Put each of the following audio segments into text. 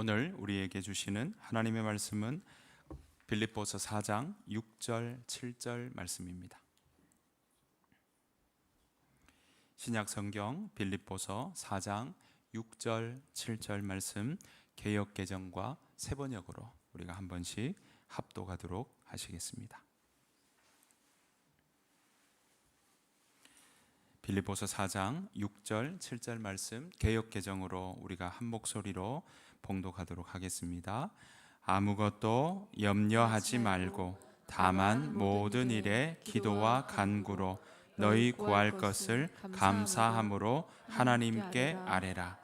오늘 우리에게 주시는 하나님의 말씀은 빌립보서 4장 6절 7절 말씀입니다. 신약 성경 빌립보서 4장 6절 7절 말씀 개역 개정과 세번역으로 우리가 한 번씩 합독하도록 하시겠습니다. 빌립보서 4장 6절 7절 말씀 개역 개정으로 우리가 한 목소리로 봉독하도록 하겠습니다. 아무것도 염려하지 말고 다만 모든 일에 기도와 간구로 너희 구할 것을 감사함으로 하나님께 아뢰라.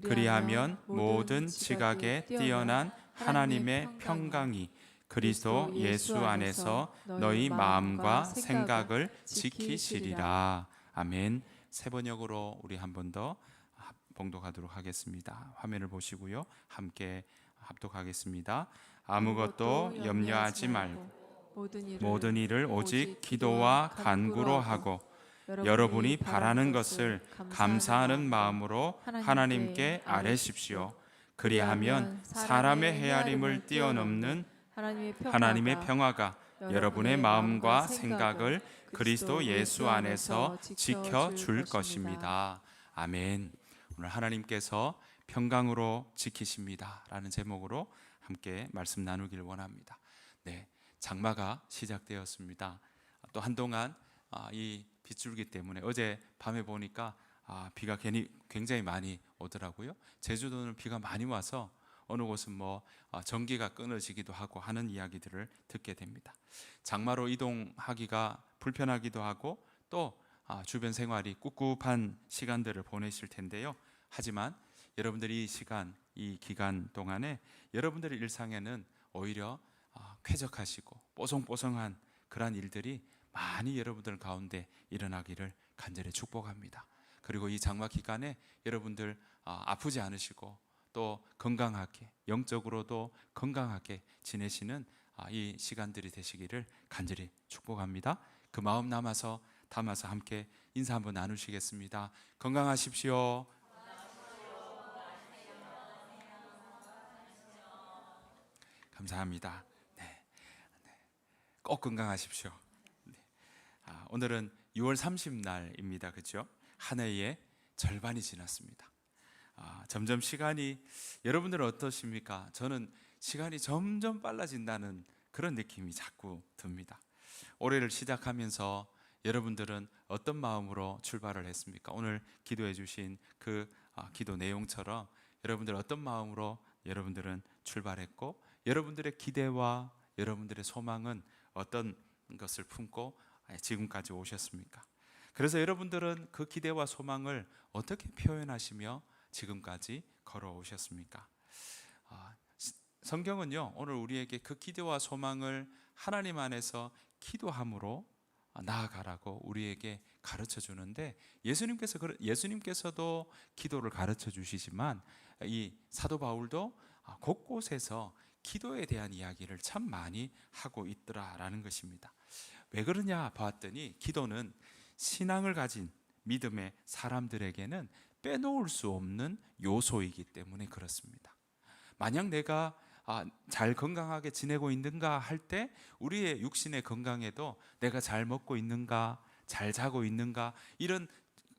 그리하면 모든 지각에 뛰어난 하나님의 평강이 그리스도 예수 안에서 너희 마음과 생각을 지키시리라. 아멘. 세번역으로 우리 한 번 더 봉독하도록 하겠습니다. 화면을 보시고요, 함께 합독하겠습니다. 아무것도 염려하지 말고 모든 일을 오직 기도와 간구로 하고 여러분이 바라는 것을 감사하는 마음으로 하나님께 아뢰십시오. 그리하면 사람의 헤아림을 뛰어넘는 하나님의 평화가 여러분의 마음과 생각을 그리스도 예수 안에서 지켜줄 것입니다. 아멘. 오늘 하나님께서 평강으로 지키십니다 라는 제목으로 함께 말씀 나누길 원합니다. 네, 장마가 시작되었습니다. 또 한동안 이 빗줄기 때문에 어제 밤에 보니까 비가 굉장히 많이 오더라고요. 제주도는 비가 많이 와서 어느 곳은 전기가 끊어지기도 하고 하는 이야기들을 듣게 됩니다. 장마로 이동하기가 불편하기도 하고 또 주변 생활이 꿉꿉한 시간들을 보내실 텐데요. 하지만 여러분들이 이 기간 동안에 여러분들의 일상에는 오히려 쾌적하시고 뽀송뽀송한 그러한 일들이 많이 여러분들 가운데 일어나기를 간절히 축복합니다. 그리고 이 장마 기간에 여러분들 아프지 않으시고 또 건강하게, 영적으로도 건강하게 지내시는 이 시간들이 되시기를 간절히 축복합니다. 그 마음 담아서 함께 인사 한번 나누시겠습니다. 건강하십시오. 감사합니다. 네. 꼭 건강하십시오. 네. 오늘은 6월 30날입니다. 그렇죠? 한 해의 절반이 지났습니다. 점점 시간이, 여러분들은 어떠십니까? 저는 시간이 점점 빨라진다는 그런 느낌이 자꾸 듭니다. 올해를 시작하면서 여러분들은 어떤 마음으로 출발을 했습니까? 오늘 기도해 주신 그 기도 내용처럼 여러분들 어떤 마음으로 여러분들은 출발했고 여러분들의 기대와 여러분들의 소망은 어떤 것을 품고 지금까지 오셨습니까? 그래서 여러분들은 그 기대와 소망을 어떻게 표현하시며 지금까지 걸어오셨습니까? 성경은요, 오늘 우리에게 그 기대와 소망을 하나님 안에서 기도함으로 나아가라고 우리에게 가르쳐 주는데, 예수님께서도 기도를 가르쳐 주시지만 이 사도 바울도 곳곳에서 기도에 대한 이야기를 참 많이 하고 있더라라는 것입니다. 왜 그러냐 봤더니 기도는 신앙을 가진 믿음의 사람들에게는 빼놓을 수 없는 요소이기 때문에 그렇습니다. 만약 내가 잘 건강하게 지내고 있는가 할 때 우리의 육신의 건강에도 내가 잘 먹고 있는가, 잘 자고 있는가, 이런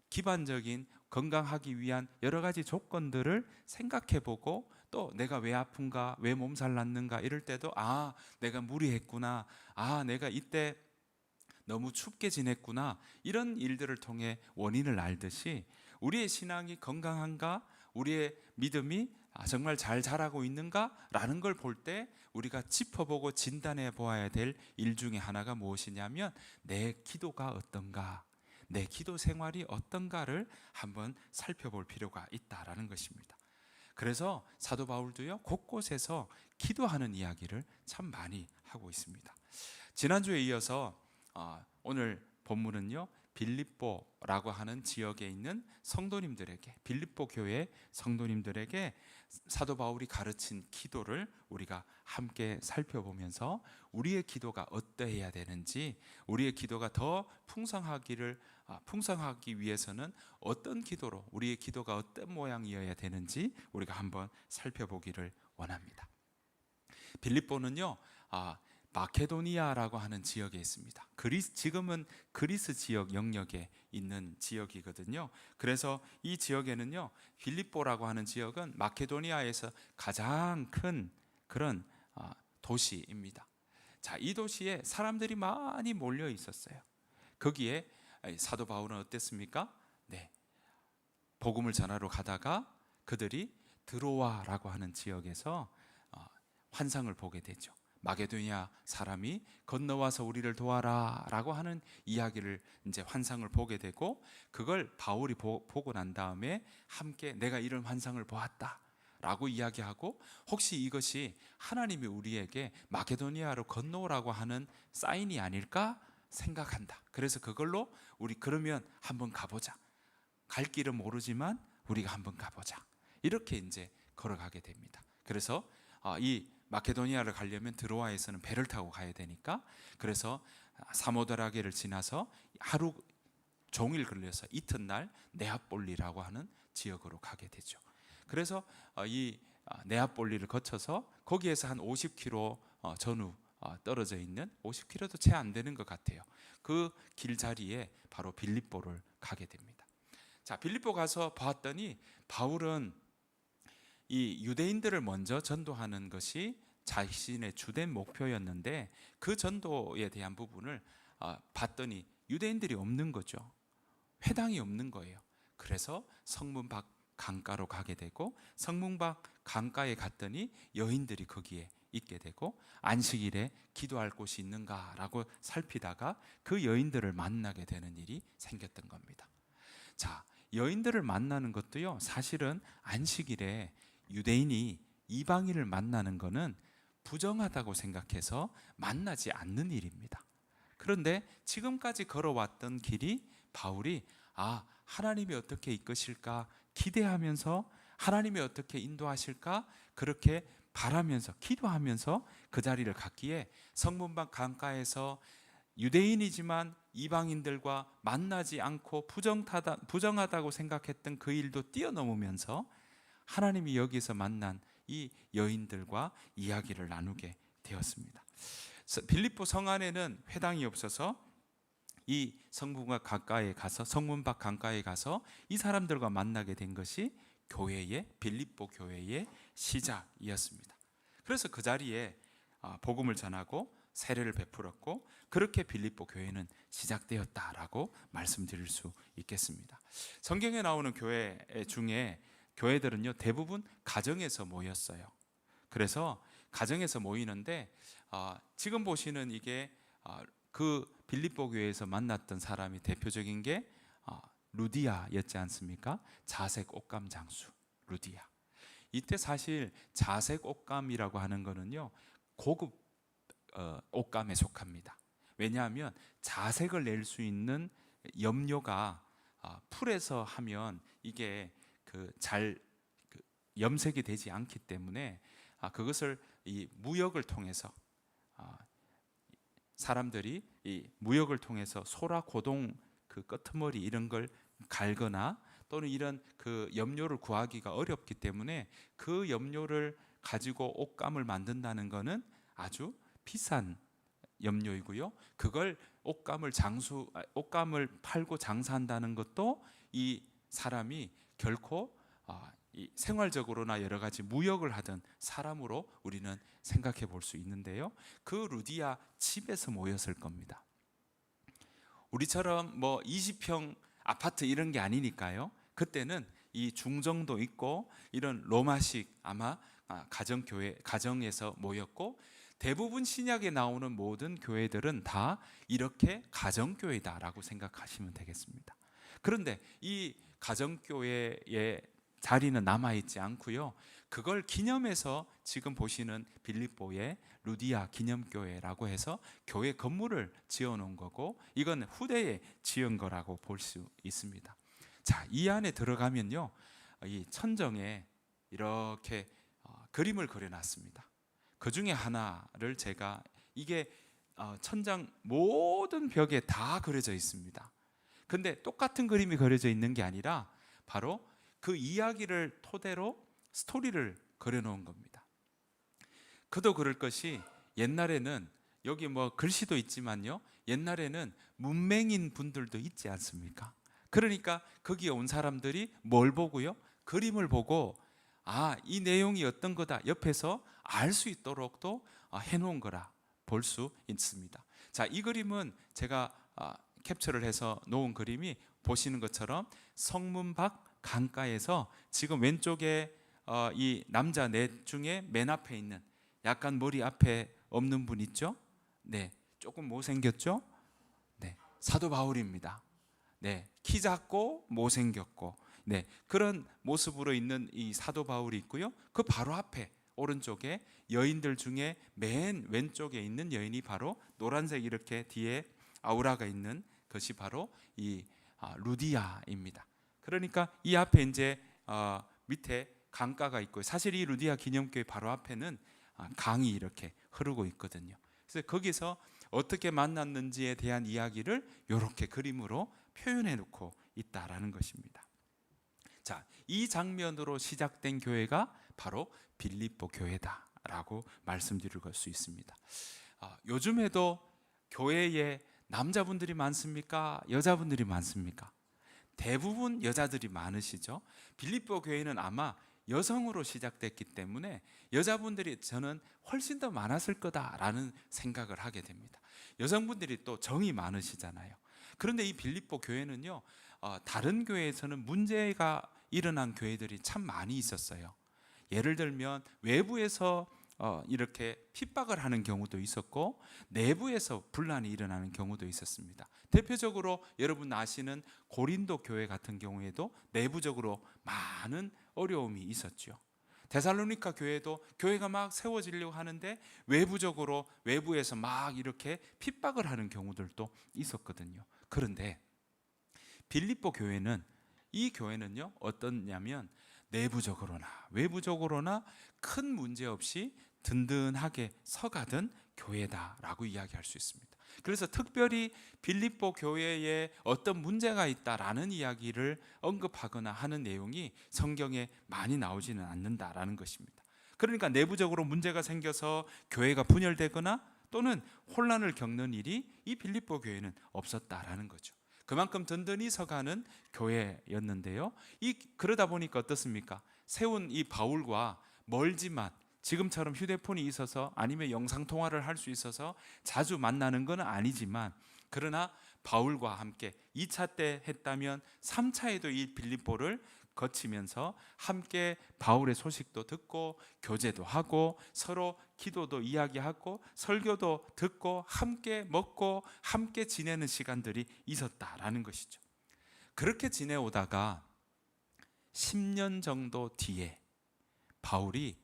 기반적인 건강하기 위한 여러 가지 조건들을 생각해 보고 또 내가 왜 아픈가, 왜 몸살 났는가 이럴 때도 내가 무리했구나, 내가 이때 너무 춥게 지냈구나, 이런 일들을 통해 원인을 알듯이 우리의 신앙이 건강한가, 우리의 믿음이 정말 잘 자라고 있는가 라는 걸 볼 때 우리가 짚어보고 진단해 보아야 될 일 중에 하나가 무엇이냐면 내 기도가 어떤가, 내 기도 생활이 어떤가를 한번 살펴볼 필요가 있다라는 것입니다. 그래서 사도 바울도요, 곳곳에서 기도하는 이야기를 참 많이 하고 있습니다. 지난주에 이어서 오늘 본문은요, 빌립보라고 하는 지역에 있는 성도님들에게, 빌립보 교회 성도님들에게 사도 바울이 가르친 기도를 우리가 함께 살펴보면서 우리의 기도가 어떠해야 되는지, 우리의 기도가 더 풍성하기를 풍성하기 위해서는 어떤 기도로, 우리의 기도가 어떤 모양이어야 되는지 우리가 한번 살펴보기를 원합니다. 빌립보는요, 마케도니아라고 하는 지역에 있습니다. 지금은 그리스 지역 영역에 있는 지역이거든요. 그래서 이 지역에는요, 빌립보라고 하는 지역은 마케도니아에서 가장 큰 그런 도시입니다. 자, 이 도시에 사람들이 많이 몰려 있었어요. 거기에 사도 바울은 어땠습니까? 네, 복음을 전하러 가다가 그들이 드로아라고 하는 지역에서 환상을 보게 되죠. 마게도니아 사람이 건너와서 우리를 도와라 라고 하는 이야기를, 이제 환상을 보게 되고, 그걸 바울이 보고 난 다음에 함께 내가 이런 환상을 보았다 라고 이야기하고, 혹시 이것이 하나님이 우리에게 마게도니아로 건너오라고 하는 사인이 아닐까 생각한다. 그래서 그걸로 우리 그러면 한번 가보자. 갈 길은 모르지만 우리가 한번 가보자. 이렇게 이제 걸어가게 됩니다. 그래서 이 마케도니아를 가려면 드로아에서는 배를 타고 가야 되니까, 그래서 사모드라게를 지나서 하루 종일 걸려서 이튿날 네아폴리라고 하는 지역으로 가게 되죠. 그래서 이 네아폴리를 거쳐서 거기에서 한 50km 전후 떨어져 있는, 50km도 채 안 되는 것 같아요. 그 길자리에 바로 빌립보를 가게 됩니다. 자, 빌립보 가서 봤더니 바울은 이 유대인들을 먼저 전도하는 것이 자신의 주된 목표였는데, 그 전도에 대한 부분을 봤더니 유대인들이 없는 거죠. 회당이 없는 거예요. 그래서 성문 밖 강가로 가게 되고, 성문 밖 강가에 갔더니 여인들이 거기에 있게 되고, 안식일에 기도할 곳이 있는가라고 살피다가 그 여인들을 만나게 되는 일이 생겼던 겁니다. 자, 여인들을 만나는 것도요, 사실은 안식일에 유대인이 이방인을 만나는 것은 부정하다고 생각해서 만나지 않는 일입니다. 그런데 지금까지 걸어왔던 길이 바울이 하나님이 어떻게 이끄실까 기대하면서, 하나님이 어떻게 인도하실까 그렇게 바라면서 기도하면서 그 자리를 갔기에, 성문밖 강가에서 유대인이지만 이방인들과 만나지 않고 부정하다고 생각했던 그 일도 뛰어넘으면서 하나님이 여기서 만난 이 여인들과 이야기를 나누게 되었습니다. 빌립보 성 안에는 회당이 없어서 이 성문 밖 강가에 가서 이 사람들과 만나게 된 것이 빌립보 교회의 시작이었습니다. 그래서 그 자리에 복음을 전하고 세례를 베풀었고, 그렇게 빌립보 교회는 시작되었다라고 말씀드릴 수 있겠습니다. 성경에 나오는 교회 중에 교회들은요, 대부분 가정에서 모였어요. 그래서 가정에서 모이는데, 지금 보시는 이게 그 빌립보 교회에서 만났던 사람이 대표적인 게 루디아였지 않습니까? 자색 옷감 장수 루디아. 이때 사실 자색 옷감이라고 하는 거는요, 고급 옷감에 속합니다. 왜냐하면 자색을 낼 수 있는 염료가 풀에서 하면 이게 잘 염색이 되지 않기 때문에 그것을 이 무역을 통해서 사람들이 이 무역을 통해서 소라 고동 그 끄트머리 이런 걸 갈거나, 또는 이런 그 염료를 구하기가 어렵기 때문에 그 염료를 가지고 옷감을 만든다는 것은 아주 비싼 염료이고요. 그걸 옷감을 팔고 장사한다는 것도 이 사람이 결코 이 생활적으로나 여러 가지 무역을 하던 사람으로 우리는 생각해 볼 수 있는데요. 그 루디아 집에서 모였을 겁니다. 우리처럼 뭐 20평 아파트 이런 게 아니니까요. 그때는 이 중정도 있고 이런 로마식 아마 가정에서 모였고, 대부분 신약에 나오는 모든 교회들은 다 이렇게 가정교회다라고 생각하시면 되겠습니다. 그런데 이 가정교회의 자리는 남아있지 않고요, 그걸 기념해서 지금 보시는 빌립보의 루디아 기념교회라고 해서 교회 건물을 지어놓은 거고, 이건 후대에 지은 거라고 볼 수 있습니다. 자, 이 안에 들어가면요, 이 천정에 이렇게 그림을 그려놨습니다. 그 중에 하나를 이게 천장 모든 벽에 다 그려져 있습니다. 근데 똑같은 그림이 그려져 있는 게 아니라 바로 그 이야기를 토대로 스토리를 그려놓은 겁니다. 그도 그럴 것이 옛날에는 여기 뭐 글씨도 있지만요, 옛날에는 문맹인 분들도 있지 않습니까? 그러니까 거기에 온 사람들이 뭘 보고요? 그림을 보고 이 내용이 어떤 거다 옆에서 알 수 있도록 또 해놓은 거라 볼 수 있습니다. 자, 이 그림은 제가 캡처를 해서 놓은 그림이 보시는 것처럼 성문 밖 강가에서 지금 왼쪽에 이 남자 넷 중에 맨 앞에 있는 약간 머리 앞에 없는 분 있죠? 네, 조금 못생겼죠? 네, 사도 바울입니다. 네, 키 작고 못생겼고, 네, 그런 모습으로 있는 이 사도 바울이 있고요. 그 바로 앞에 오른쪽에 여인들 중에 맨 왼쪽에 있는 여인이 바로 노란색 이렇게 뒤에 아우라가 있는 것이 바로 이 루디아입니다. 그러니까 이 앞에 이제 밑에 강가가 있고, 사실 이 루디아 기념교회 바로 앞에는 강이 이렇게 흐르고 있거든요. 그래서 거기서 어떻게 만났는지에 대한 이야기를 이렇게 그림으로 표현해 놓고 있다라는 것입니다. 자, 이 장면으로 시작된 교회가 바로 빌립보 교회다라고 말씀드릴 수 있습니다. 요즘에도 교회에 남자분들이 많습니까? 여자분들이 많습니까? 대부분 여자들이 많으시죠. 빌립보 교회는 아마 여성으로 시작됐기 때문에 여자분들이 저는 훨씬 더 많았을 거다라는 생각을 하게 됩니다. 여성분들이 또 정이 많으시잖아요. 그런데 이 빌립보 교회는요, 다른 교회에서는 문제가 일어난 교회들이 참 많이 있었어요. 예를 들면 외부에서 이렇게 핍박을 하는 경우도 있었고, 내부에서 분란이 일어나는 경우도 있었습니다. 대표적으로 여러분 아시는 고린도 교회 같은 경우에도 내부적으로 많은 어려움이 있었죠. 데살로니가 교회도 교회가 막 세워지려고 하는데 외부적으로 외부에서 막 이렇게 핍박을 하는 경우들도 있었거든요. 그런데 빌립보 교회는, 이 교회는요 어떻냐면 내부적으로나 외부적으로나 큰 문제 없이 든든하게 서가던 교회다라고 이야기할 수 있습니다. 그래서 특별히 빌립보 교회에 어떤 문제가 있다라는 이야기를 언급하거나 하는 내용이 성경에 많이 나오지는 않는다라는 것입니다. 그러니까 내부적으로 문제가 생겨서 교회가 분열되거나 또는 혼란을 겪는 일이 이 빌립보 교회는 없었다라는 거죠. 그만큼 든든히 서가는 교회였는데요. 그러다 보니까 어떻습니까? 세운 이 바울과 멀지만 지금처럼 휴대폰이 있어서 아니면 영상통화를 할 수 있어서 자주 만나는 건 아니지만, 그러나 바울과 함께 2차 때 했다면 3차에도 이 빌립보를 거치면서 함께 바울의 소식도 듣고 교제도 하고 서로 기도도 이야기하고 설교도 듣고 함께 먹고 함께 지내는 시간들이 있었다라는 것이죠. 그렇게 지내오다가 10년 정도 뒤에 바울이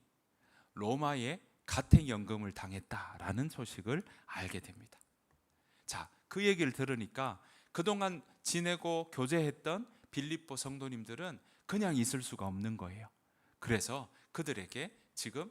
로마에 가택연금을 당했다라는 소식을 알게 됩니다. 자, 그 얘기를 들으니까 그동안 지내고 교제했던 빌립보 성도님들은 그냥 있을 수가 없는 거예요. 그래서 그들에게 지금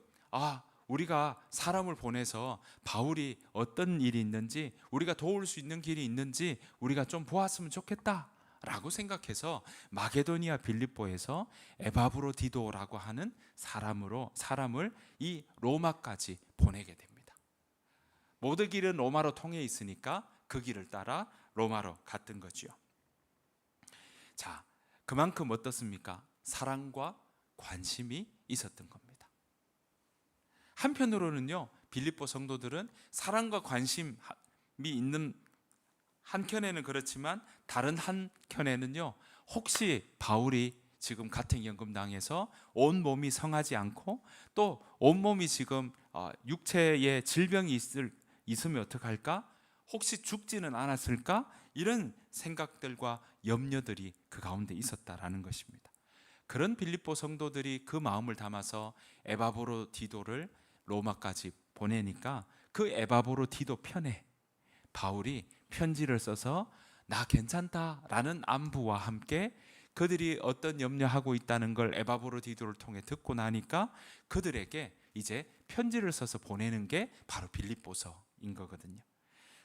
우리가 사람을 보내서 바울이 어떤 일이 있는지, 우리가 도울 수 있는 길이 있는지 우리가 좀 보았으면 좋겠다 라고 생각해서 마게도니아 빌립보에서 에바브로디도라고 하는 사람을 이 로마까지 보내게 됩니다. 모든 길은 로마로 통해 있으니까 그 길을 따라 로마로 갔던 거죠. 자, 그만큼 어떻습니까? 사랑과 관심이 있었던 겁니다. 한편으로는요, 빌립보 성도들은 사랑과 관심이 있는 한켠에는 그렇지만 다른 한켠에는요, 혹시 바울이 지금 가택연금 당해서 온몸이 성하지 않고 또 온몸이 지금 육체에 질병이 있으면 어떡할까? 혹시 죽지는 않았을까? 이런 생각들과 염려들이 그 가운데 있었다라는 것입니다. 그런 빌립보 성도들이 그 마음을 담아서 에바브로디도를 로마까지 보내니까 그 에바브로디도 편에 바울이 편지를 써서 나 괜찮다라는 안부와 함께 그들이 어떤 염려하고 있다는 걸 에바브로디도를 통해 듣고 나니까 그들에게 이제 편지를 써서 보내는 게 바로 빌립보서인 거거든요.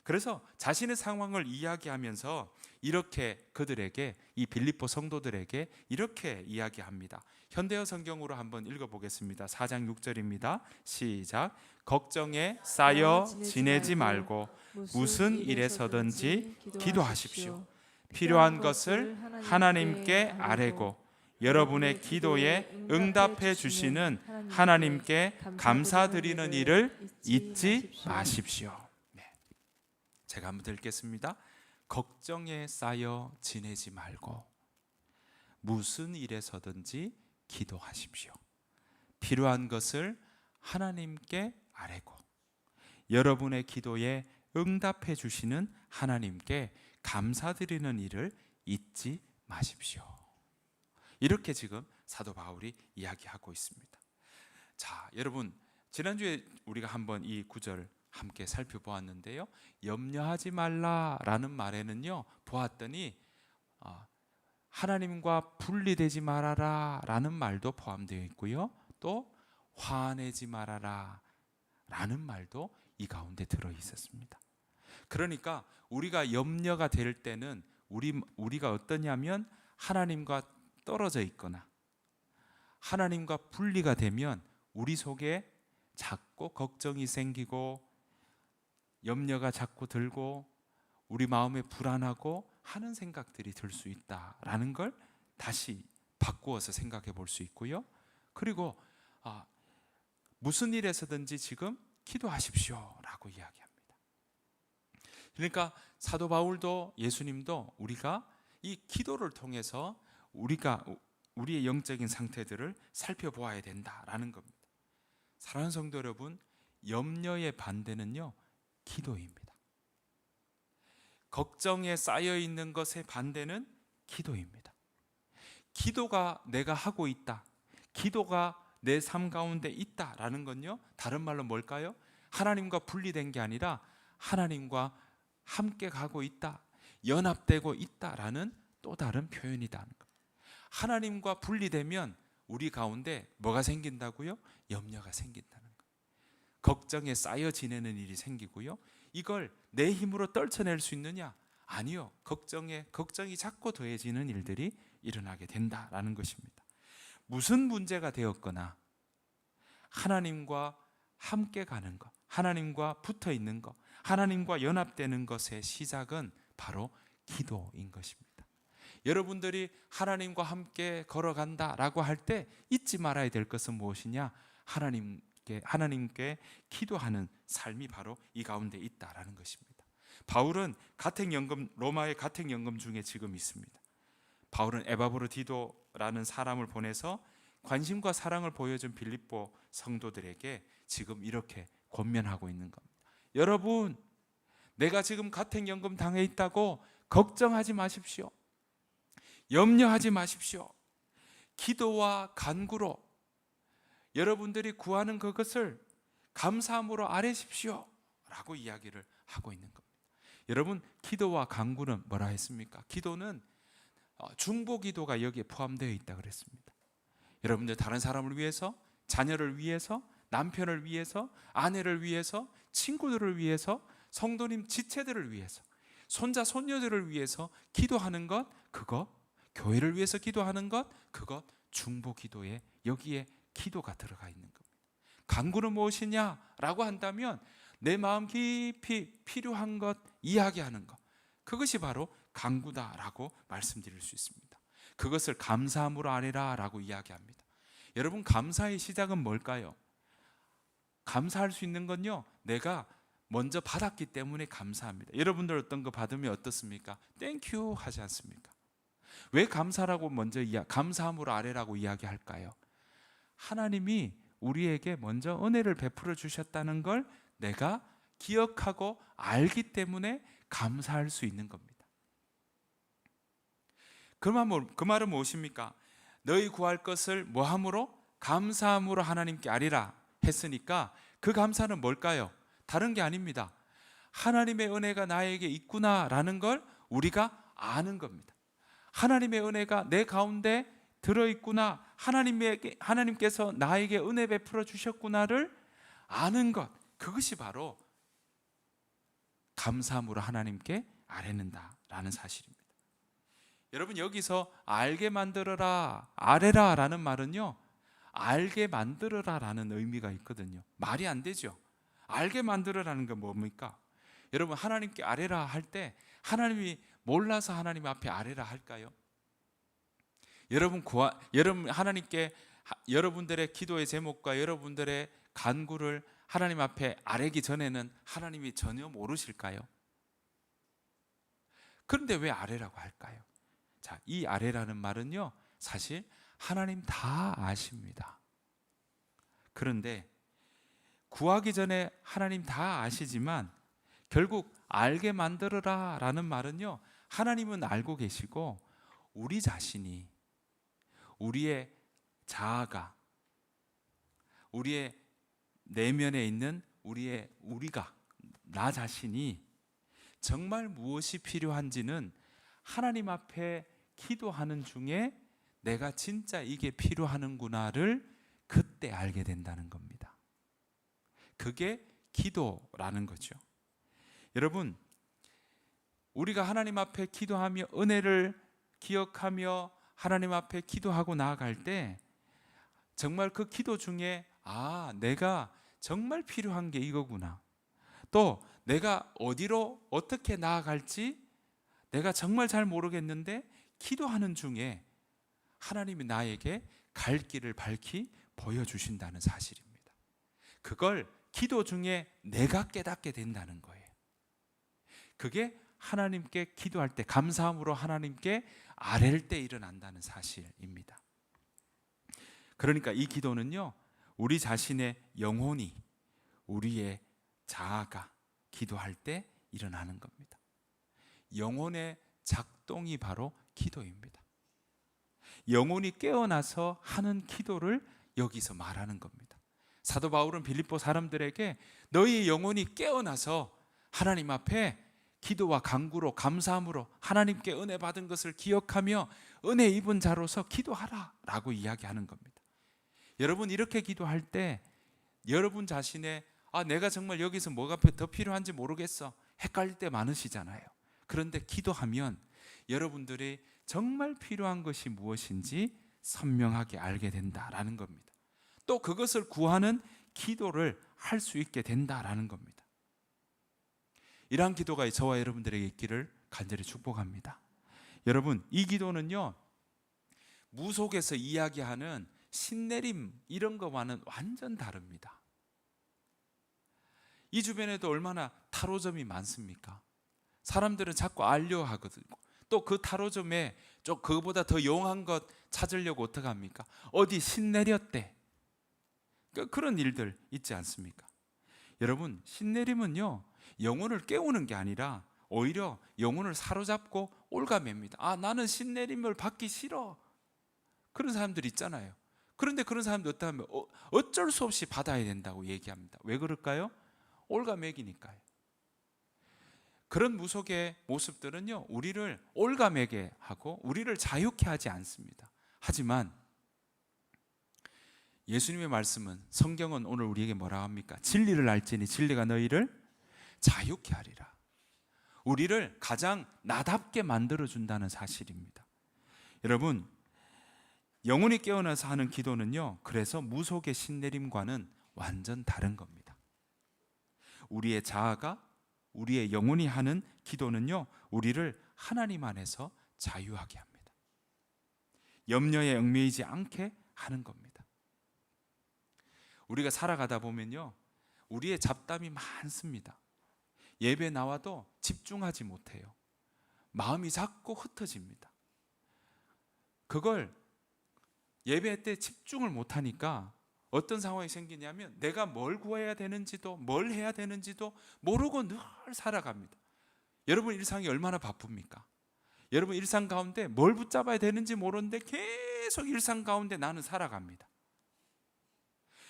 그래서 자신의 상황을 이야기하면서 이렇게 그들에게, 이 빌립보 성도들에게 이렇게 이야기합니다. 현대어 성경으로 한번 읽어보겠습니다. 4장 6절입니다. 시작. 걱정에 쌓여 지내지 말고 무슨 일에서든지 기도하십시오. 필요한 것을 하나님께 아뢰고 여러분의 기도에 응답해 주시는 하나님께 감사드리는 일을 잊지 마십시오. 제가 한번 읽겠습니다. 걱정에 쌓여 지내지 말고 무슨 일에서든지 기도하십시오. 필요한 것을 하나님께 아뢰고 여러분의 기도에 응답해 주시는 하나님께 감사드리는 일을 잊지 마십시오. 이렇게 지금 사도 바울이 이야기하고 있습니다. 자, 여러분, 지난주에 우리가 한번 이 구절 함께 살펴보았는데요. 염려하지 말라라는 말에는요, 보았더니 하나님과 분리되지 말아라 라는 말도 포함되어 있고요, 또 화내지 말아라 라는 말도 이 가운데 들어 있었습니다. 그러니까 우리가 염려가 될 때는 우리가 어떠냐면 하나님과 떨어져 있거나 하나님과 분리가 되면 우리 속에 자꾸 걱정이 생기고 염려가 자꾸 들고 우리 마음에 불안하고 하는 생각들이 들 수 있다라는 걸 다시 바꾸어서 생각해 볼 수 있고요. 그리고 무슨 일에서든지 지금 기도하십시오라고 이야기합니다. 그러니까 사도 바울도 예수님도 우리가 이 기도를 통해서 우리의 영적인 상태들을 살펴보아야 된다라는 겁니다. 사랑하는 성도 여러분, 염려의 반대는요, 기도입니다. 걱정에 쌓여 있는 것의 반대는 기도입니다. 기도가 내가 하고 있다, 기도가 내 삶 가운데 있다라는 건요, 다른 말로 뭘까요? 하나님과 분리된 게 아니라 하나님과 함께 가고 있다, 연합되고 있다라는 또 다른 표현이라는 것. 하나님과 분리되면 우리 가운데 뭐가 생긴다고요? 염려가 생긴다는 것. 걱정에 쌓여 지내는 일이 생기고요. 이걸 내 힘으로 떨쳐낼 수 있느냐? 아니요. 걱정이 자꾸 더해지는 일들이 일어나게 된다라는 것입니다. 무슨 문제가 되었거나 하나님과 함께 가는 것, 하나님과 붙어 있는 것, 하나님과 연합되는 것의 시작은 바로 기도인 것입니다. 여러분들이 하나님과 함께 걸어간다라고 할 때 잊지 말아야 될 것은 무엇이냐? 하나님께 기도하는 삶이 바로 이 가운데 있다라는 것입니다. 바울은 로마의 가택연금 중에 지금 있습니다. 바울은 에바브로디도라는 사람을 보내서 관심과 사랑을 보여준 빌립보 성도들에게 지금 이렇게 권면하고 있는 겁니다. 여러분, 내가 지금 가택연금 당해 있다고 걱정하지 마십시오. 염려하지 마십시오. 기도와 간구로 여러분들이 구하는 그것을 감사함으로 아뢰십시오 라고 이야기를 하고 있는 겁니다. 여러분, 기도와 간구는 뭐라 했습니까? 기도는 중보기도가 여기에 포함되어 있다 그랬습니다. 여러분들 다른 사람을 위해서, 자녀를 위해서, 남편을 위해서, 아내를 위해서, 친구들을 위해서, 성도님 지체들을 위해서, 손자 손녀들을 위해서 기도하는 것, 그거 교회를 위해서 기도하는 것, 그것 중보기도에 여기에 기도가 들어가 있는 겁니다. 간구는 무엇이냐라고 한다면 내 마음 깊이 필요한 것 이야기하는 것, 그것이 바로 간구다라고 말씀드릴 수 있습니다. 그것을 감사함으로 아뢰라라고 이야기합니다. 여러분, 감사의 시작은 뭘까요? 감사할 수 있는 건요, 내가 먼저 받았기 때문에 감사합니다. 여러분들 어떤 거 받으면 어떻습니까? 땡큐 하지 않습니까? 왜 감사라고 먼저 감사함으로 아뢰라고 이야기할까요? 하나님이 우리에게 먼저 은혜를 베풀어 주셨다는 걸 내가 기억하고 알기 때문에 감사할 수 있는 겁니다. 그 말은 무엇입니까? 너희 구할 것을 뭐함으로? 감사함으로 하나님께 아뢰라 했으니까 그 감사는 뭘까요? 다른 게 아닙니다. 하나님의 은혜가 나에게 있구나라는 걸 우리가 아는 겁니다. 하나님의 은혜가 내 가운데 들어있구나, 하나님께서 나에게 은혜 베풀어 주셨구나를 아는 것, 그것이 바로 감사함으로 하나님께 아뢰는다라는 사실입니다. 여러분, 여기서 알게 만들어라, 아뢰라 라는 말은요, 알게 만들어라 라는 의미가 있거든요. 말이 안 되죠. 알게 만들어라는 건 뭡니까? 여러분, 하나님께 아뢰라 할 때 하나님이 몰라서 하나님 앞에 아뢰라 할까요? 여러분 하나님께 여러분들의 기도의 제목과 여러분들의 간구를 하나님 앞에 아뢰기 전에는 하나님이 전혀 모르실까요? 그런데 왜 아뢰라고 할까요? 자, 이 아뢰라는 말은요, 사실 하나님 다 아십니다. 그런데 구하기 전에 하나님 다 아시지만 결국 알게 만들어라 라는 말은요, 하나님은 알고 계시고 우리 자신이, 우리의 자아가, 우리의 내면에 있는 우리가, 나 자신이 정말 무엇이 필요한지는 하나님 앞에 기도하는 중에 내가 진짜 이게 필요하는구나를 그때 알게 된다는 겁니다. 그게 기도라는 거죠. 여러분, 우리가 하나님 앞에 기도하며 은혜를 기억하며 하나님 앞에 기도하고 나아갈 때 정말 그 기도 중에 내가 정말 필요한 게 이거구나, 또 내가 어디로 어떻게 나아갈지 내가 정말 잘 모르겠는데 기도하는 중에 하나님이 나에게 갈 길을 밝히 보여주신다는 사실입니다. 그걸 기도 중에 내가 깨닫게 된다는 거예요. 그게 하나님께 기도할 때, 감사함으로 하나님께 아뢰일 때 일어난다는 사실입니다. 그러니까 이 기도는요, 우리 자신의 영혼이, 우리의 자아가 기도할 때 일어나는 겁니다. 영혼의 작동이 바로 기도입니다. 영혼이 깨어나서 하는 기도를 여기서 말하는 겁니다. 사도 바울은 빌립보 사람들에게 너희 영혼이 깨어나서 하나님 앞에 기도와 간구로, 감사함으로 하나님께 은혜 받은 것을 기억하며 은혜 입은 자로서 기도하라 라고 이야기하는 겁니다. 여러분, 이렇게 기도할 때 여러분 자신의 내가 정말 여기서 뭐가 더 필요한지 모르겠어, 헷갈릴 때 많으시잖아요. 그런데 기도하면 여러분들이 정말 필요한 것이 무엇인지 선명하게 알게 된다라는 겁니다. 또 그것을 구하는 기도를 할 수 있게 된다라는 겁니다. 이러한 기도가 저와 여러분들에게 있기를 간절히 축복합니다. 여러분, 이 기도는요, 무속에서 이야기하는 신내림 이런 거와는 완전 다릅니다. 이 주변에도 얼마나 타로점이 많습니까? 사람들은 자꾸 알려 하거든요. 또 그 타로점에 좀 그거보다 더 용한 것 찾으려고 어떻게 합니까? 어디 신내렸대, 그런 일들 있지 않습니까? 여러분, 신내림은요, 영혼을 깨우는 게 아니라 오히려 영혼을 사로잡고 올가맵니다. 나는 신내림을 받기 싫어, 그런 사람들 있잖아요. 그런데 그런 사람들 어떻게 하면 어쩔 수 없이 받아야 된다고 얘기합니다. 왜 그럴까요? 올가매기니까요. 그런 무속의 모습들은요, 우리를 올가매게 하고 우리를 자유케 하지 않습니다. 하지만 예수님의 말씀은, 성경은 오늘 우리에게 뭐라고 합니까? 진리를 알지니 진리가 너희를 자유케 하리라. 우리를 가장 나답게 만들어준다는 사실입니다. 여러분, 영혼이 깨어나서 하는 기도는요, 그래서 무속의 신내림과는 완전 다른 겁니다. 우리의 자아가, 우리의 영혼이 하는 기도는요, 우리를 하나님 안에서 자유하게 합니다. 염려에 얽매이지 않게 하는 겁니다. 우리가 살아가다 보면요, 우리의 잡담이 많습니다. 예배 나와도 집중하지 못해요. 마음이 자꾸 흩어집니다. 그걸 예배 때 집중을 못하니까 어떤 상황이 생기냐면 내가 뭘 구해야 되는지도 뭘 해야 되는지도 모르고 늘 살아갑니다. 여러분 일상이 얼마나 바쁩니까? 여러분 일상 가운데 뭘 붙잡아야 되는지 모르는데 계속 일상 가운데 나는 살아갑니다.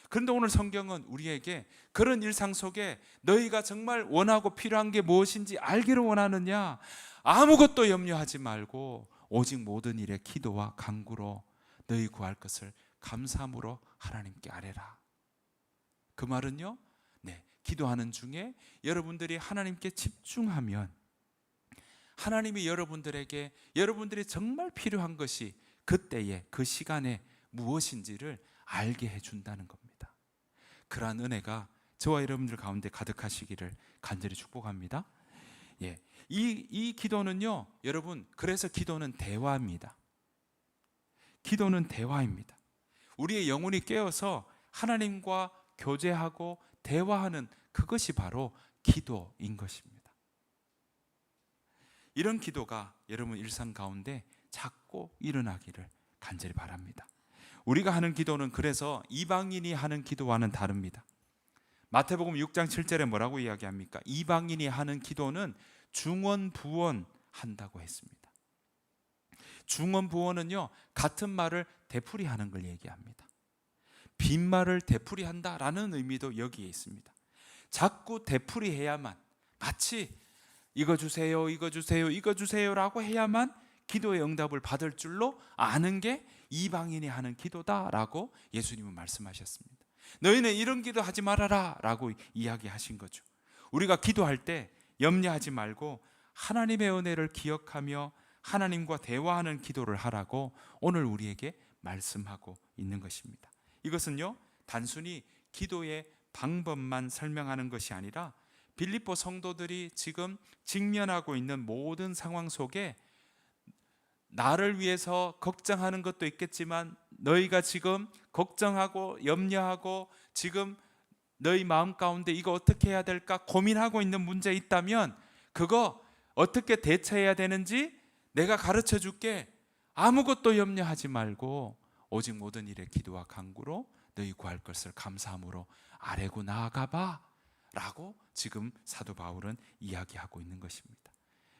그런데 오늘 성경은 우리에게 그런 일상 속에 너희가 정말 원하고 필요한 게 무엇인지 알기를 원하느냐? 아무것도 염려하지 말고 오직 모든 일에 기도와 간구로 너희 구할 것을 감사함으로 하나님께 아뢰라. 그 말은요, 기도하는 중에 여러분들이 하나님께 집중하면 하나님이 여러분들에게 여러분들이 정말 필요한 것이 그때에 그 시간에 무엇인지를 알게 해준다는 겁니다. 그러한 은혜가 저와 여러분들 가운데 가득하시기를 간절히 축복합니다. 예, 이 기도는요, 여러분, 그래서 기도는 대화입니다. 기도는 대화입니다. 우리의 영혼이 깨어서 하나님과 교제하고 대화하는 그것이 바로 기도인 것입니다. 이런 기도가 여러분 일상 가운데 자꾸 일어나기를 간절히 바랍니다. 우리가 하는 기도는 그래서 이방인이 하는 기도와는 다릅니다. 마태복음 6장 7절에 뭐라고 이야기합니까? 이방인이 하는 기도는 중언부언한다고 했습니다. 중언부언은요, 같은 말을 되풀이하는 걸 얘기합니다. 빈말을 되풀이한다라는 의미도 여기에 있습니다. 자꾸 되풀이해야만, 마치 이거 주세요, 이거 주세요, 이거 주세요라고 해야만 기도의 응답을 받을 줄로 아는 게 이방인이 하는 기도다라고 예수님은 말씀하셨습니다. 너희는 이런 기도 하지 말아라 라고 이야기하신 거죠. 우리가 기도할 때 염려하지 말고 하나님의 은혜를 기억하며 하나님과 대화하는 기도를 하라고 오늘 우리에게 말씀하고 있는 것입니다. 이것은요, 단순히 기도의 방법만 설명하는 것이 아니라 빌립보 성도들이 지금 직면하고 있는 모든 상황 속에 나를 위해서 걱정하는 것도 있겠지만 너희가 지금 걱정하고 염려하고 지금 너희 마음 가운데 이거 어떻게 해야 될까 고민하고 있는 문제 있다면 그거 어떻게 대처해야 되는지 내가 가르쳐 줄게. 아무것도 염려하지 말고 오직 모든 일에 기도와 간구로 너희 구할 것을 감사함으로 아뢰고 나아가봐 라고 지금 사도 바울은 이야기하고 있는 것입니다.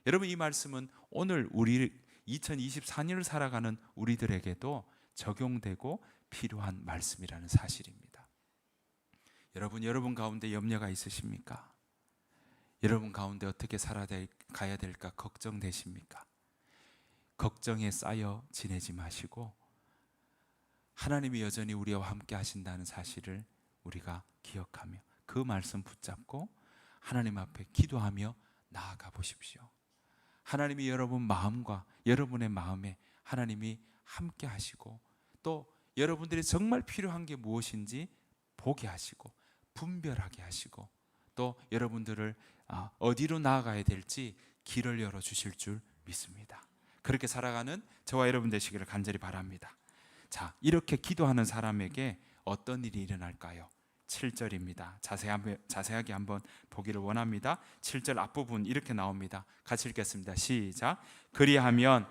여러분, 이 말씀은 오늘 우리 2024년을 살아가는 우리들에게도 적용되고 필요한 말씀이라는 사실입니다. 여러분 가운데 염려가 있으십니까? 여러분 가운데 어떻게 살아가야 될까 걱정되십니까? 걱정에 쌓여 지내지 마시고 하나님이 여전히 우리와 함께 하신다는 사실을 우리가 기억하며 그 말씀 붙잡고 하나님 앞에 기도하며 나아가 보십시오. 하나님이 여러분 마음과 여러분의 마음에 하나님이 함께 하시고 또 여러분들이 정말 필요한 게 무엇인지 보게 하시고 분별하게 하시고 또 여러분들을 어디로 나아가야 될지 길을 열어주실 줄 믿습니다. 그렇게 살아가는 저와 여러분 되시기를 간절히 바랍니다. 자, 이렇게 기도하는 사람에게 어떤 일이 일어날까요? 7절입니다. 자세하게 한번 보기를 원합니다. 7절 앞부분 이렇게 나옵니다. 같이 읽겠습니다. 시작. 그리하면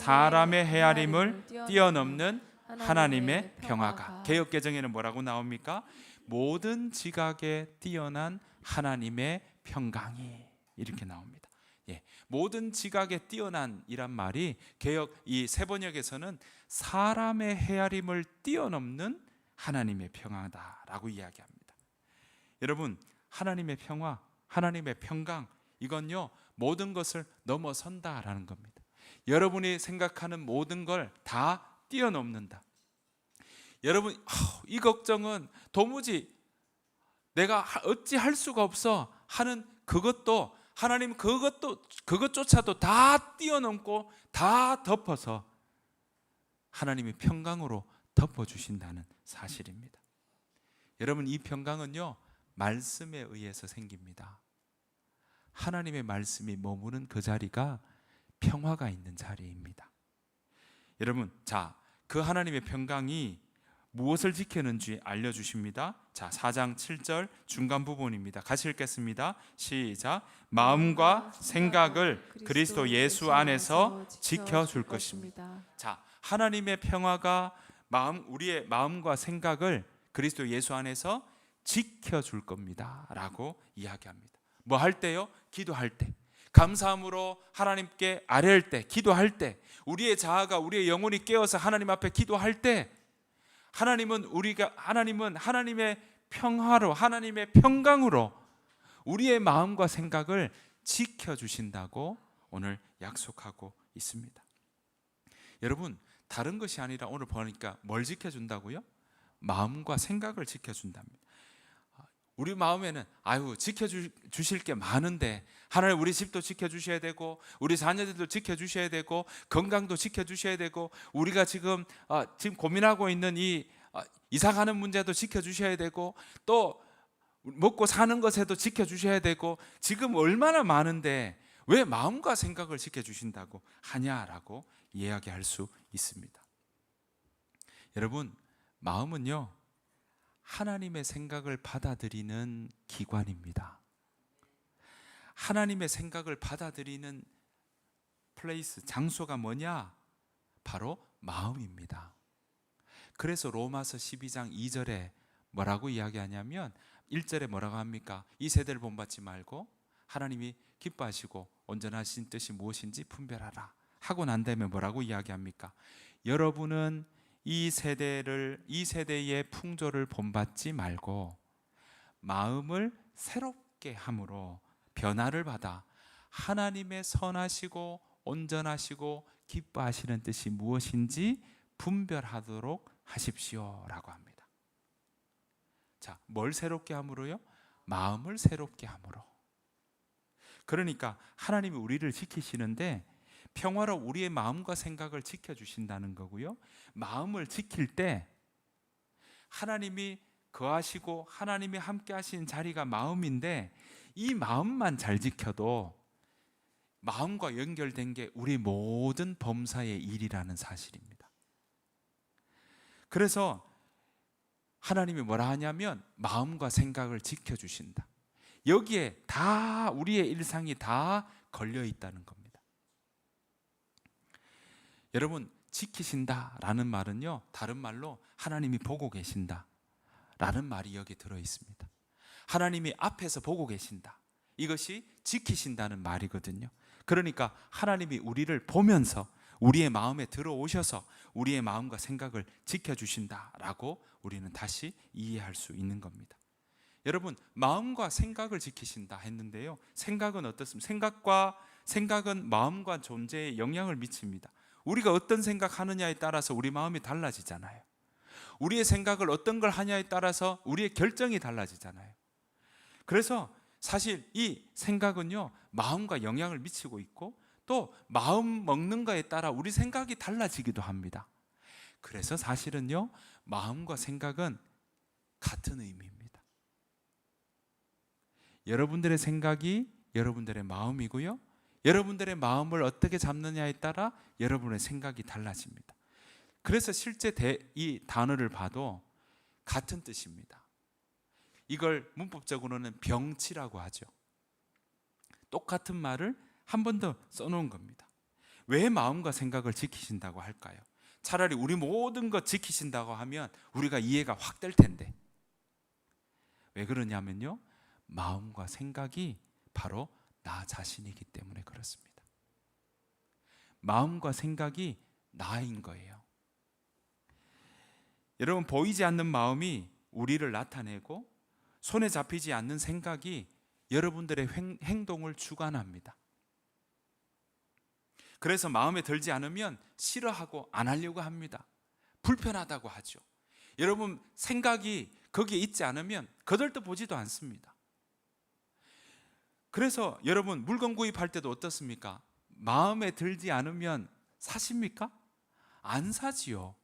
사람의 헤아림을 뛰어넘는 하나님의 평화가. 개역개정에는 뭐라고 나옵니까? 모든 지각에 뛰어난 하나님의 평강이 이렇게 나옵니다. 예, 모든 지각에 뛰어난이란 말이 개역 이 세번역에서는 사람의 헤아림을 뛰어넘는 하나님의 평화다라고 이야기합니다. 여러분, 하나님의 평화, 하나님의 평강, 이건요 모든 것을 넘어선다라는 겁니다. 여러분이 생각하는 모든 걸 다 뛰어넘는다. 여러분, 이 걱정은 도무지 내가 어찌 할 수가 없어 하는 그것도 하나님 그것조차도 다 뛰어넘고 다 덮어서 하나님의 평강으로 덮어주신다는 사실입니다. 여러분, 이 평강은요 말씀에 의해서 생깁니다. 하나님의 말씀이 머무는 그 자리가 평화가 있는 자리입니다. 여러분, 자, 그 하나님의 평강이 무엇을 지키는지 알려주십니다. 자, 4장 7절 중간 부분입니다. 같이 읽겠습니다. 시작. 마음과 생각을 그리스도 예수 안에서 지켜줄 것입니다. 자, 하나님의 평화가 우리의 마음과 생각을 그리스도 예수 안에서 지켜줄 겁니다 라고 이야기합니다. 뭐 할 때요? 기도할 때, 감사함으로 하나님께 아뢰을 때, 기도할 때, 우리의 자아가 우리의 영혼이 깨어서 하나님 앞에 기도할 때 하나님은 하나님의 평화로, 하나님의 평강으로 우리의 마음과 생각을 지켜주신다고 오늘 약속하고 있습니다. 여러분, 다른 것이 아니라 오늘 보니까 뭘 지켜준다고요? 마음과 생각을 지켜준답니다. 우리 마음에는 아유 지켜주실 게 많은데, 하나님 우리 집도 지켜주셔야 되고 우리 자녀들도 지켜주셔야 되고 건강도 지켜주셔야 되고 우리가 지금 고민하고 있는 이 이사 가는 문제도 지켜주셔야 되고 또 먹고 사는 것에도 지켜주셔야 되고 지금 얼마나 많은데 왜 마음과 생각을 지켜주신다고 하냐라고 이야기할 수 있습니다. 여러분, 마음은요 하나님의 생각을 받아들이는 기관입니다. 하나님의 생각을 받아들이는 플레이스, 장소가 뭐냐? 바로 마음입니다. 그래서 로마서 12장 2절에 뭐라고 이야기하냐면 1절에 뭐라고 합니까? 이 세대를 본받지 말고 하나님이 기뻐하시고 온전하신 뜻이 무엇인지 분별하라 하고 난 다음에 뭐라고 이야기합니까? 여러분은 이 세대의 풍조를 본받지 말고 마음을 새롭게 함으로 변화를 받아 하나님의 선하시고 온전하시고 기뻐하시는 뜻이 무엇인지 분별하도록 하십시오라고 합니다. 자, 뭘 새롭게 함으로요? 마음을 새롭게 함으로. 그러니까 하나님이 우리를 지키시는데 평화로 우리의 마음과 생각을 지켜주신다는 거고요. 마음을 지킬 때 하나님이 거하시고 하나님이 함께 하신 자리가 마음인데 이 마음만 잘 지켜도 마음과 연결된 게 우리 모든 범사의 일이라는 사실입니다. 그래서 하나님이 뭐라 하냐면 마음과 생각을 지켜주신다. 여기에 다 우리의 일상이 다 걸려 있다는 겁니다. 여러분, 지키신다라는 말은요 다른 말로 하나님이 보고 계신다 라는 말이 여기 들어 있습니다. 하나님이 앞에서 보고 계신다, 이것이 지키신다는 말이거든요. 그러니까 하나님이 우리를 보면서 우리의 마음에 들어오셔서 우리의 마음과 생각을 지켜주신다라고 우리는 다시 이해할 수 있는 겁니다. 여러분, 마음과 생각을 지키신다 했는데요, 생각은 어떻습니까? 생각은 마음과 존재에 영향을 미칩니다. 우리가 어떤 생각하느냐에 따라서 우리 마음이 달라지잖아요. 우리의 생각을 어떤 걸 하냐에 따라서 우리의 결정이 달라지잖아요. 그래서 사실 이 생각은요 마음과 영향을 미치고 있고 또 마음 먹는 거에 따라 우리 생각이 달라지기도 합니다. 그래서 사실은요 마음과 생각은 같은 의미입니다. 여러분들의 생각이 여러분들의 마음이고요, 여러분들의 마음을 어떻게 잡느냐에 따라 여러분의 생각이 달라집니다. 그래서 실제 이 단어를 봐도 같은 뜻입니다. 이걸 문법적으로는 병치라고 하죠. 똑같은 말을 한 번 더 써놓은 겁니다. 왜 마음과 생각을 지키신다고 할까요? 차라리 우리 모든 것 지키신다고 하면 우리가 이해가 확 될 텐데 왜 그러냐면요, 마음과 생각이 바로 나 자신이기 때문에 그렇습니다. 마음과 생각이 나인 거예요. 여러분, 보이지 않는 마음이 우리를 나타내고 손에 잡히지 않는 생각이 여러분들의 행동을 주관합니다. 그래서 마음에 들지 않으면 싫어하고 안 하려고 합니다. 불편하다고 하죠. 여러분, 생각이 거기에 있지 않으면 거들떠보지도 않습니다. 그래서 여러분, 물건 구입할 때도 어떻습니까? 마음에 들지 않으면 사십니까? 안 사지요.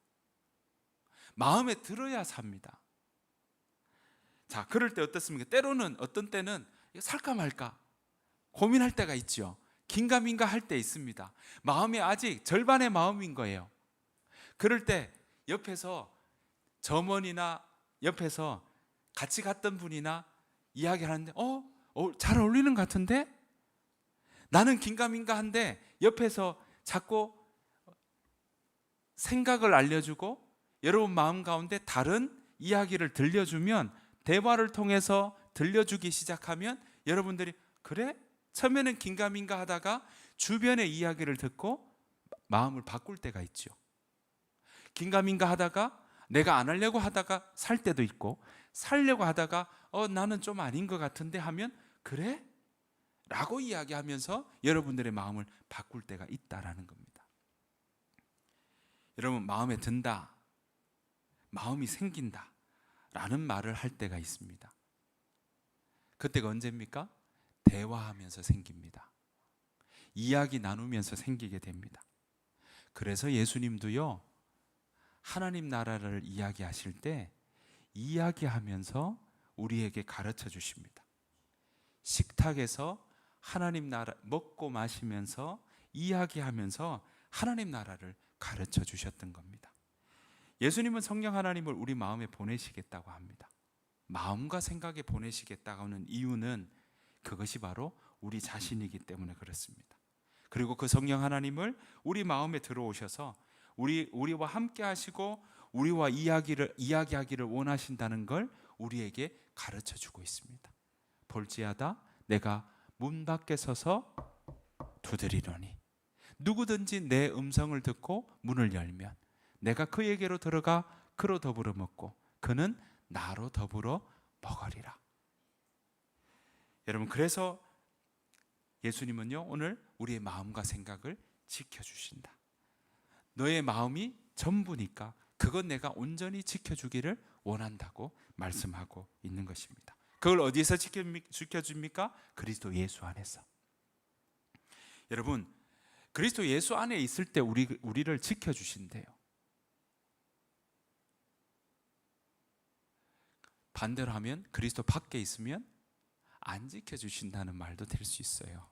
마음에 들어야 삽니다. 자, 그럴 때 어떻습니까? 때로는 어떤 때는 이거 살까 말까 고민할 때가 있죠. 긴가민가 할 때 있습니다. 마음이 아직 절반의 마음인 거예요. 그럴 때 옆에서 점원이나 옆에서 같이 갔던 분이나 이야기하는데 잘 어울리는 것 같은데? 나는 긴가민가한데 옆에서 자꾸 생각을 알려주고 여러분 마음 가운데 다른 이야기를 들려주면, 대화를 통해서 들려주기 시작하면 여러분들이 그래? 처음에는 긴가민가 하다가 주변의 이야기를 듣고 마음을 바꿀 때가 있죠. 긴가민가 하다가 내가 안 하려고 하다가 살 때도 있고, 살려고 하다가 나는 좀 아닌 것 같은데 하면 그래? 라고 이야기하면서 여러분들의 마음을 바꿀 때가 있다라는 겁니다. 여러분, 마음에 든다, 마음이 생긴다 라는 말을 할 때가 있습니다. 그때가 언제입니까? 대화하면서 생깁니다. 이야기 나누면서 생기게 됩니다. 그래서 예수님도요, 하나님 나라를 이야기하실 때 이야기하면서 우리에게 가르쳐 주십니다. 식탁에서 하나님 나라 먹고 마시면서 이야기하면서 하나님 나라를 가르쳐 주셨던 겁니다. 예수님은 성령 하나님을 우리 마음에 보내시겠다고 합니다. 마음과 생각에 보내시겠다고 하는 이유는 그것이 바로 우리 자신이기 때문에 그렇습니다. 그리고 그 성령 하나님을 우리 마음에 들어오셔서 우리와 함께 하시고 우리와 이야기하기를 원하신다는 걸 우리에게 가르쳐 주고 있습니다. 볼지어다 내가 문 밖에 서서 두드리노니 누구든지 내 음성을 듣고 문을 열면 내가 그에게로 들어가 그로 더불어 먹고 그는 나로 더불어 먹으리라. 여러분, 그래서 예수님은요, 오늘 우리의 마음과 생각을 지켜주신다. 너의 마음이 전부니까 그건 내가 온전히 지켜주기를 원한다고 말씀하고 있는 것입니다. 그걸 어디에서 지켜줍니까? 그리스도 예수 안에서. 여러분, 그리스도 예수 안에 있을 때 우리를 지켜주신대요. 반대로 하면 그리스도 밖에 있으면 안 지켜주신다는 말도 될 수 있어요.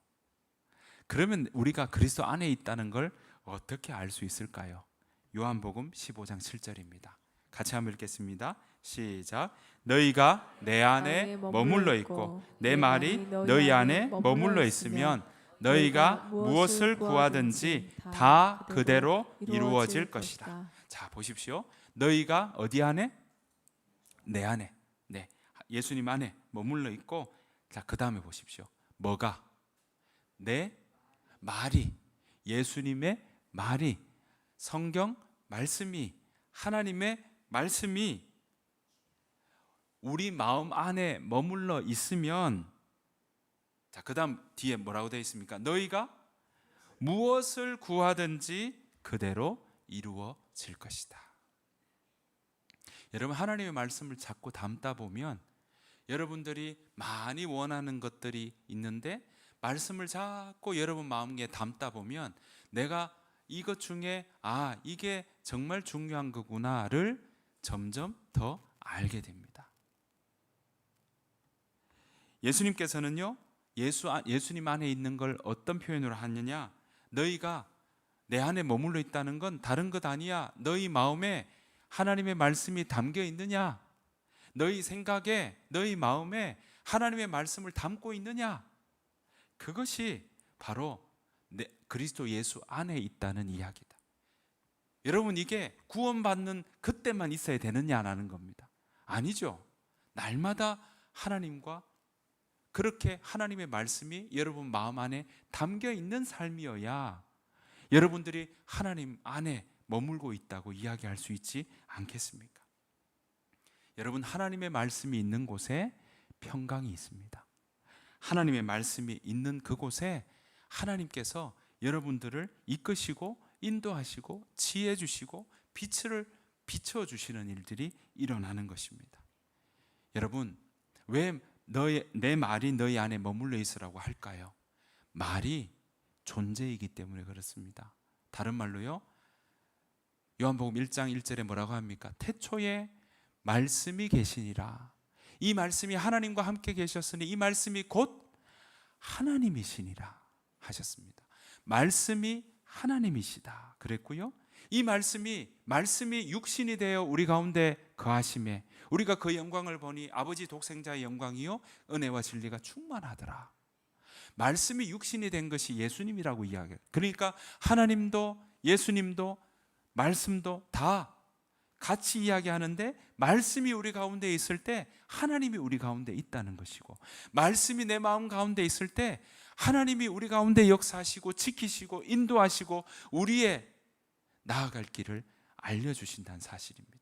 그러면 우리가 그리스도 안에 있다는 걸 어떻게 알 수 있을까요? 요한복음 15장 7절입니다. 같이 한번 읽겠습니다. 시작. 너희가 내 안에 머물러 있고 내 말이 너희 안에 머물러 있으면 너희가 무엇을 구하든지 다 그대로 이루어질 것이다. 자, 보십시오. 너희가 어디 안에? 내 안에. 네, 예수님 안에 머물러 있고, 자, 그 다음에 보십시오. 뭐가? 내 말이, 예수님의 말이, 성경 말씀이, 하나님의 말씀이 우리 마음 안에 머물러 있으면, 자, 그 다음 뒤에 뭐라고 되어 있습니까? 너희가 무엇을 구하든지 그대로 이루어질 것이다. 여러분, 하나님의 말씀을 자꾸 담다 보면 여러분들이 많이 원하는 것들이 있는데 말씀을 자꾸 여러분 마음에 담다 보면 내가 이것 중에 이게 정말 중요한 거구나를 점점 더 알게 됩니다. 예수님께서는요, 예수님 안에 있는 걸 어떤 표현으로 하느냐? 너희가 내 안에 머물러 있다는 건 다른 것 아니야. 너희 마음에 하나님의 말씀이 담겨 있느냐? 너희 생각에, 너희 마음에 하나님의 말씀을 담고 있느냐? 그것이 바로 그리스도 예수 안에 있다는 이야기다. 여러분, 이게 구원받는 그때만 있어야 되느냐라는 겁니다. 아니죠. 날마다 하나님과 그렇게 하나님의 말씀이 여러분 마음 안에 담겨 있는 삶이어야 여러분들이 하나님 안에 머물고 있다고 이야기할 수 있지 않겠습니까? 여러분, 하나님의 말씀이 있는 곳에 평강이 있습니다. 하나님의 말씀이 있는 그곳에 하나님께서 여러분들을 이끄시고 인도하시고 지혜 주시고 빛을 비춰주시는 일들이 일어나는 것입니다. 여러분, 왜 내 말이 너희 안에 머물러 있으라고 할까요? 말이 존재이기 때문에 그렇습니다. 다른 말로요, 요한복음 1장 1절에 뭐라고 합니까? 태초에 말씀이 계시니라. 이 말씀이 하나님과 함께 계셨으니 이 말씀이 곧 하나님이시니라 하셨습니다. 말씀이 하나님이시다 그랬고요, 이 말씀이 육신이 되어 우리 가운데 거하심에 우리가 그 영광을 보니 아버지 독생자의 영광이요 은혜와 진리가 충만하더라. 말씀이 육신이 된 것이 예수님이라고 이야기해요. 그러니까 하나님도 예수님도 말씀도 다 같이 이야기하는데, 말씀이 우리 가운데 있을 때 하나님이 우리 가운데 있다는 것이고, 말씀이 내 마음 가운데 있을 때 하나님이 우리 가운데 역사하시고 지키시고 인도하시고 우리의 나아갈 길을 알려주신다는 사실입니다.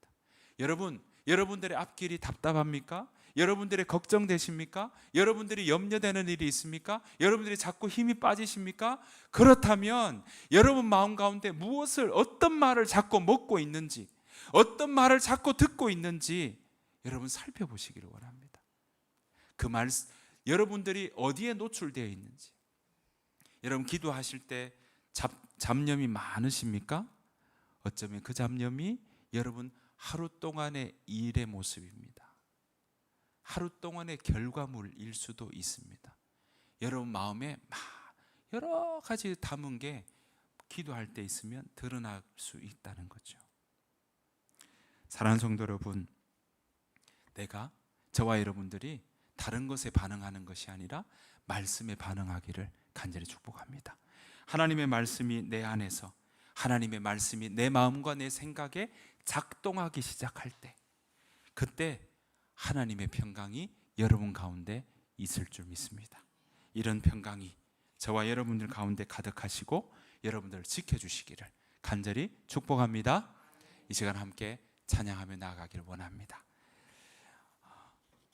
여러분들의 앞길이 답답합니까? 여러분들의 걱정되십니까? 여러분들이 염려되는 일이 있습니까? 여러분들이 자꾸 힘이 빠지십니까? 그렇다면 여러분 마음 가운데 어떤 말을 자꾸 먹고 있는지, 어떤 말을 자꾸 듣고 있는지 여러분 살펴보시기를 원합니다. 그 말, 여러분들이 어디에 노출되어 있는지. 여러분 기도하실 때 잡념이 많으십니까? 어쩌면 그 잡념이 여러분 하루 동안의 일의 모습입니다. 하루 동안의 결과물일 수도 있습니다. 여러분 마음에 막 여러 가지 담은 게 기도할 때 있으면 드러날 수 있다는 거죠. 사랑하는 성도 여러분, 내가 저와 여러분들이 다른 것에 반응하는 것이 아니라 말씀에 반응하기를 간절히 축복합니다. 하나님의 말씀이 내 안에서, 하나님의 말씀이 내 마음과 내 생각에 작동하기 시작할 때, 그때 하나님의 평강이 여러분 가운데 있을 줄 믿습니다. 이런 평강이 저와 여러분들 가운데 가득하시고 여러분들을 지켜주시기를 간절히 축복합니다. 이 시간 함께 찬양하며 나아가길 원합니다.